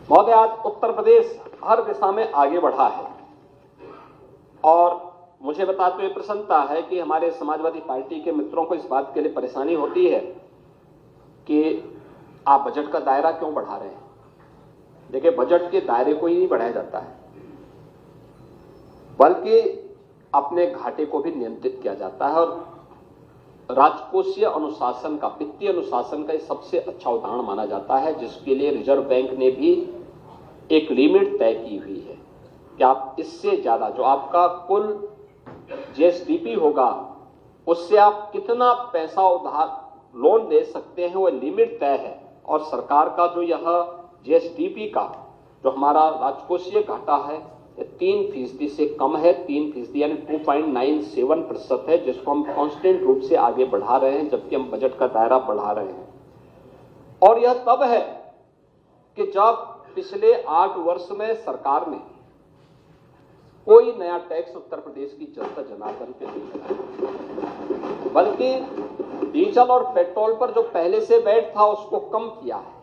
महोदय, आज उत्तर प्रदेश हर दिशा में आगे बढ़ा है और मुझे बताते हुए प्रसन्नता है कि हमारे समाजवादी पार्टी के मित्रों को इस बात के लिए परेशानी होती है कि आप बजट का दायरा क्यों बढ़ा रहे हैं। देखिए, बजट के दायरे को ही नहीं बढ़ाया जाता है, बल्कि अपने घाटे को भी नियंत्रित किया जाता है। और राजकोषीय अनुशासन का, वित्तीय अनुशासन का सबसे अच्छा उदाहरण माना जाता है, जिसके लिए रिजर्व बैंक ने भी एक लिमिट तय की हुई है कि आप इससे ज्यादा जो आपका कुल जीएसडीपी होगा उससे आप कितना पैसा उधार लोन दे सकते हैं, वो लिमिट तय है। और सरकार का जो यह जीएसडीपी का जो हमारा राजकोषीय घाटा है, 3% से कम है। 3% यानी 2.97% है, जिसको हम कांस्टेंट रूप से आगे बढ़ा रहे हैं, जबकि हम बजट का दायरा बढ़ा रहे हैं। और यह तब है कि जब पिछले 8 वर्ष में सरकार ने कोई नया टैक्स उत्तर प्रदेश की जनता जनार्दन पे नहीं लगाया, बल्कि डीजल और पेट्रोल पर जो पहले से वैट था उसको कम किया है।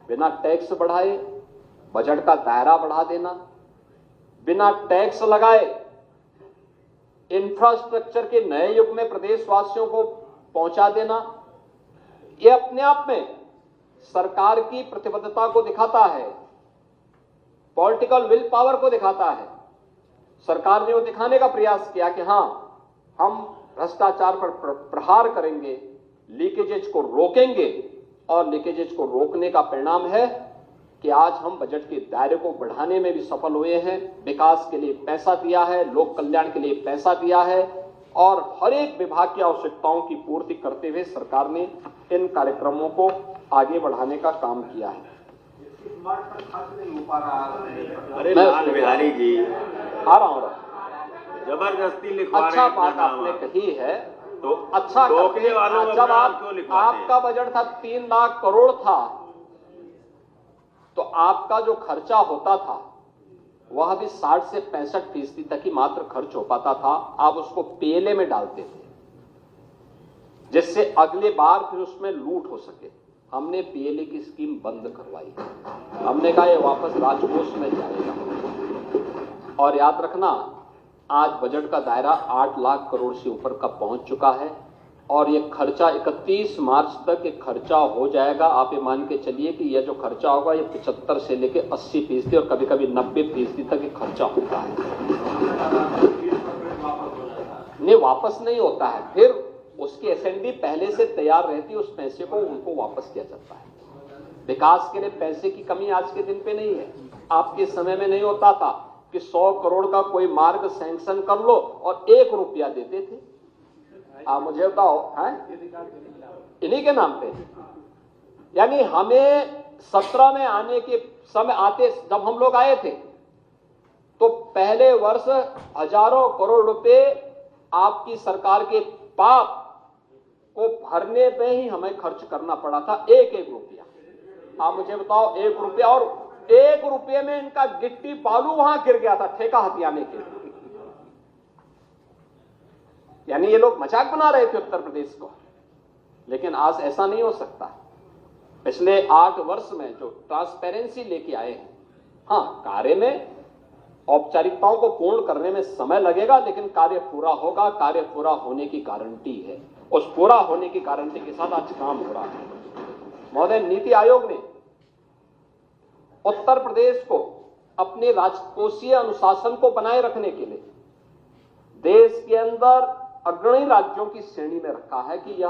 बिना टैक्स बढ़ाए बजट का दायरा बढ़ा देना, बिना टैक्स लगाए इंफ्रास्ट्रक्चर के नए युग में प्रदेशवासियों को पहुंचा देना, यह अपने आप में सरकार की प्रतिबद्धता को दिखाता है, पॉलिटिकल विल पावर को दिखाता है। सरकार ने वो दिखाने का प्रयास किया कि हां, हम भ्रष्टाचार पर प्रहार करेंगे, लीकेजेज को रोकेंगे। और लीकेजेज को रोकने का परिणाम है कि आज हम बजट के दायरे को बढ़ाने में भी सफल हुए हैं। विकास के लिए पैसा दिया है, लोक कल्याण के लिए पैसा दिया है और हर एक विभाग की आवश्यकताओं की पूर्ति करते हुए सरकार ने इन कार्यक्रमों को आगे बढ़ाने का काम किया है। अरे लाल बिहारी जी, आ रहा हूं, जबरदस्ती लिखवा अच्छा बात आपने कही है तो अच्छा करके, जब आपका बजट था 3 लाख करोड़ था तो आपका जो खर्चा होता था वह भी 60 से 65% तक ही मात्र खर्च हो पाता था। आप उसको पीएलए में डालते थे जिससे अगले बार फिर उसमें लूट हो सके। हमने पीएलए की स्कीम बंद करवाई, हमने कहा ये वापस राजकोष में जाएगा। और याद रखना, आज बजट का दायरा 8 लाख करोड़ से ऊपर का पहुंच चुका है और ये खर्चा 31 मार्च तक ये खर्चा हो जाएगा। आप ये मान के चलिए कि यह जो खर्चा होगा ये 75 से लेकर 80% और कभी कभी 90% तक ये खर्चा होता है। नहीं, वापस नहीं होता है, फिर उसकी एसएनडी पहले से तैयार रहती है, उस पैसे को उनको वापस किया जाता है। विकास के लिए पैसे की कमी आज के दिन पे नहीं है। आपके समय में नहीं होता था कि 100 करोड़ का कोई मार्ग सैंक्शन कर लो और 1 रुपया देते थे। आप मुझे बताओ, हैं इन्हीं के नाम पे। यानी हमें 17 में आने के समय आते, जब हम लोग आए थे तो पहले वर्ष हजारों करोड़ रुपए आपकी सरकार के पाप को भरने पे ही हमें खर्च करना पड़ा था। एक रुपया। आप मुझे बताओ, 1 रुपया, और 1 रुपये में इनका गिट्टी बालू वहां गिर गया था ठेका हथियाने के लिए। यानी ये लोग मजाक बना रहे थे उत्तर प्रदेश को, लेकिन आज ऐसा नहीं हो सकता। पिछले 8 वर्ष में जो ट्रांसपेरेंसी लेके आए हैं, हां, कार्य में औपचारिकताओं को पूर्ण करने में समय लगेगा, लेकिन कार्य पूरा होगा। कार्य पूरा होने की गारंटी है, उस पूरा होने की गारंटी के साथ आज काम हो रहा है। महोदय, नीति आयोग ने उत्तर प्रदेश को अपने राजकोषीय अनुशासन को बनाए रखने के लिए देश के अंदर अग्रणी राज्यों की श्रेणी में रखा है कि यह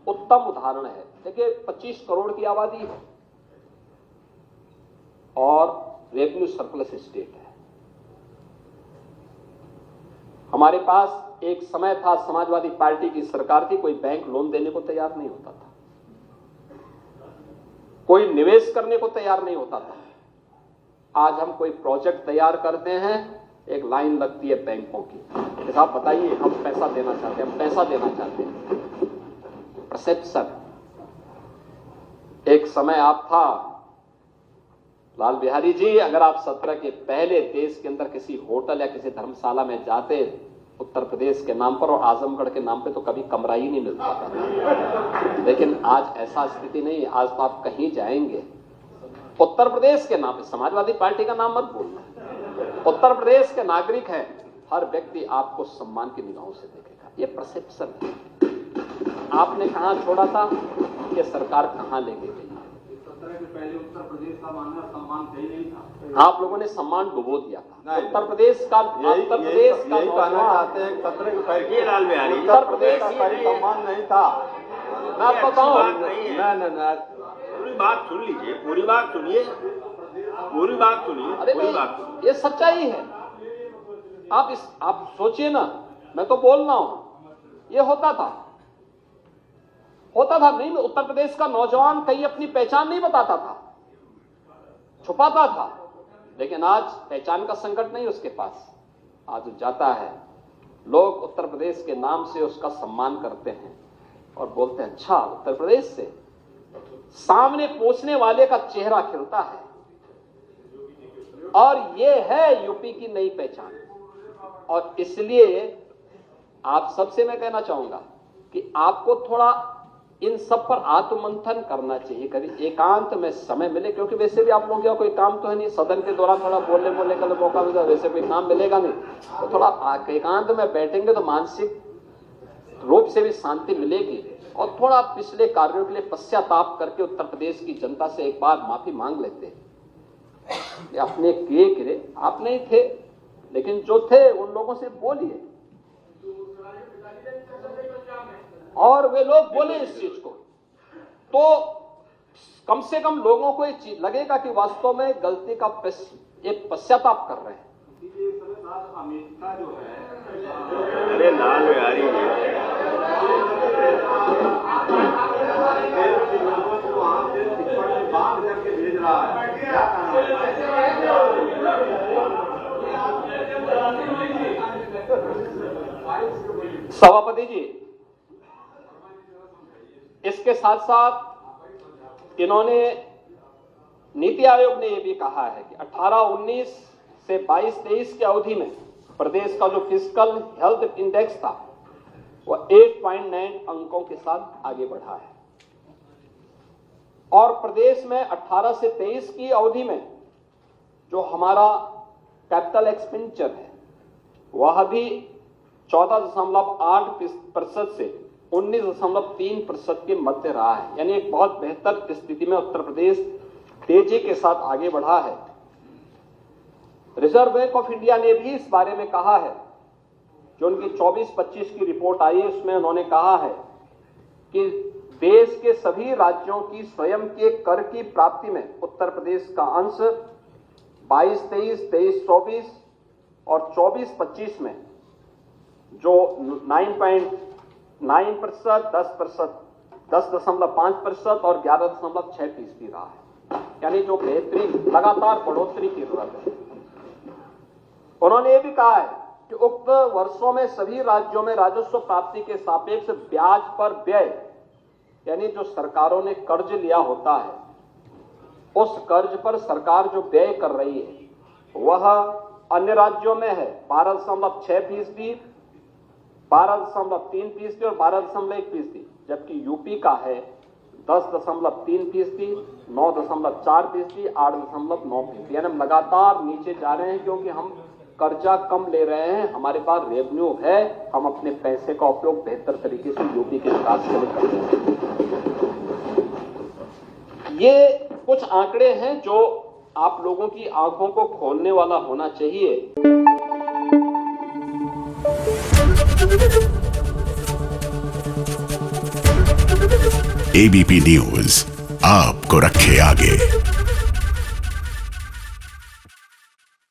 उत्तम उदाहरण है। देखिए, 25 करोड़ की आबादी है और रेवेन्यू सरप्लस स्टेट है। हमारे पास एक समय था, समाजवादी पार्टी की सरकार थी, कोई बैंक लोन देने को तैयार नहीं होता था, कोई निवेश करने को तैयार नहीं होता था। आज हम कोई प्रोजेक्ट तैयार करते हैं, एक लाइन लगती है बैंकों की, साहब बताइए हम पैसा देना चाहते हैं, हम पैसा देना चाहते हैं। परसेप्शन। एक समय आप था लाल बिहारी जी, अगर आप 17 के पहले देश के अंदर किसी होटल या किसी धर्मशाला में जाते उत्तर प्रदेश के नाम पर और आजमगढ़ के नाम पे, तो कभी कमरा ही नहीं मिल पाता। लेकिन आज ऐसा स्थिति नहीं है। आज तो आप कहीं जाएंगे उत्तर प्रदेश के नाम, समाजवादी पार्टी का नाम मत बोलना, उत्तर प्रदेश के नागरिक हैं, हर व्यक्ति आपको सम्मान की निगाहों से देखेगा। ये परसेप्शन है। आपने कहां छोड़ा था, ये सरकार कहां लेके गई। पहले उत्तर प्रदेश का मानना सम्मान सही नहीं था, आप लोगों ने सम्मान डुबो दिया था। उत्तर प्रदेश का यही कहना चाहते हैं, खतरे के पहले लाल बिहारी उत्तर प्रदेश का कोई सम्मान नहीं था। मैं आपको कहूं, पूरी बात सुन लीजिए, पूरी बात सुनिए, पूरी बात सुनिए, अरे पूरी नहीं, बात सुनिए। ये सच्चाई है। आप सोचिए ना, मैं तो बोल रहा हूं, ये होता था नहीं। उत्तर प्रदेश का नौजवान कहीं अपनी पहचान नहीं बताता था, छुपाता था, लेकिन आज पहचान का संकट नहीं उसके पास। आज जाता है, लोग उत्तर प्रदेश के नाम से उसका सम्मान करते हैं और बोलते हैं अच्छा उत्तर प्रदेश से। सामने पहुंचने वाले का चेहरा खिलता है, और यह है यूपी की नई पहचान। और इसलिए आप सबसे मैं कहना चाहूंगा कि आपको थोड़ा इन सब पर आत्ममंथन करना चाहिए, कभी एकांत में समय मिले, क्योंकि वैसे भी आप लोगों का कोई काम तो है नहीं, सदन के दौरान थोड़ा बोलने का मौका मिलेगा, वैसे कोई काम मिलेगा नहीं, तो थोड़ा एकांत में बैठेंगे तो मानसिक रूप से भी शांति मिलेगी। और थोड़ा पिछले कार्यों के लिए पश्चाताप करके उत्तर प्रदेश की जनता से एक बार माफी मांग लेते हैं। अपने किए आप नहीं थे, लेकिन जो थे उन लोगों से बोलिए, और वे लोग बोले इस चीज को, तो कम से कम लोगों को ये चीज लगेगा कि वास्तव में गलती का एक पश्चाताप कर रहे हैं। अमित शाह जो है, अरे लाल बिहारी जी, लोगों को वहां से बांध करके भेज रहा है, क्या सभापति जी, इसके साथ साथ इन्होंने, नीति आयोग ने यह भी कहा है कि 18-19 से 22-23 की अवधि में प्रदेश का जो फिस्कल हेल्थ इंडेक्स था वह 8.9 अंकों के साथ आगे बढ़ा है, और प्रदेश में 18 से 23 की अवधि में जो हमारा कैपिटल एक्सपेंडिचर है वह भी 14.8% से 19.3% के मध्य रहा है। यानी एक बहुत बेहतर स्थिति में उत्तर प्रदेश तेजी के साथ आगे बढ़ा है। रिजर्व बैंक ऑफ इंडिया ने भी इस बारे में कहा है, जो उनकी 24-25 की रिपोर्ट आई है उसमें उन्होंने कहा है कि देश के सभी राज्यों की स्वयं के कर की प्राप्ति में उत्तर प्रदेश का अंश 22-23, 23-24 और 24-25 में जो 9.9%, 10.5% और 11.6% रहा है। यानी जो बेहतरीन लगातार बढ़ोतरी की जरूरत है। उन्होंने ये भी कहा है कि उक्त वर्षों में सभी राज्यों में राजस्व प्राप्ति के सापेक्ष ब्याज पर व्यय, यानी जो सरकारों ने कर्ज लिया होता है उस कर्ज पर सरकार जो व्यय कर रही है वह अन्य राज्यों में है 12.6%, 12.3% और 12.1%, जबकि यूपी का है 10.3%, 9.4%, 8.9%। यानी हम लगातार नीचे जा रहे हैं क्योंकि हम कर्जा कम ले रहे हैं, हमारे पास रेवेन्यू है, हम अपने पैसे का उपयोग बेहतर तरीके से यूपी के विकास के लिए कर रहे हैं। ये कुछ आंकड़े हैं जो आप लोगों की आंखों को खोलने वाला होना चाहिए। एबीपी न्यूज आपको रखे आगे।